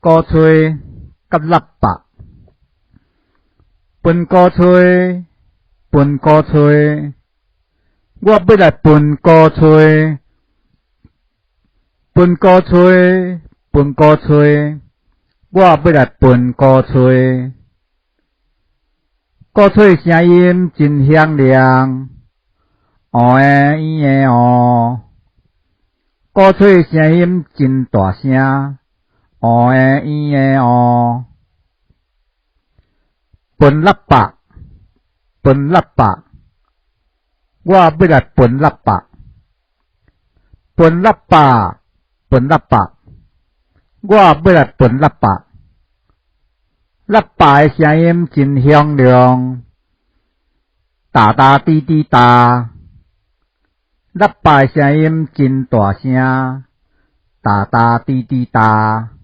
鼓吹甲喇叭，分鼓吹，分鼓吹，我要来分鼓吹，分鼓吹，分鼓吹，我要来分鼓吹。鼓吹声音真响亮，哦诶咦诶哦。鼓吹声音真大声，哦诶咦诶哦。分喇叭，分喇叭，我要来分喇叭，分喇叭，分喇叭，我要来分喇叭。喇叭诶声音真响亮，哒哒滴滴哒。喇叭诶声音真大声，哒哒滴滴哒。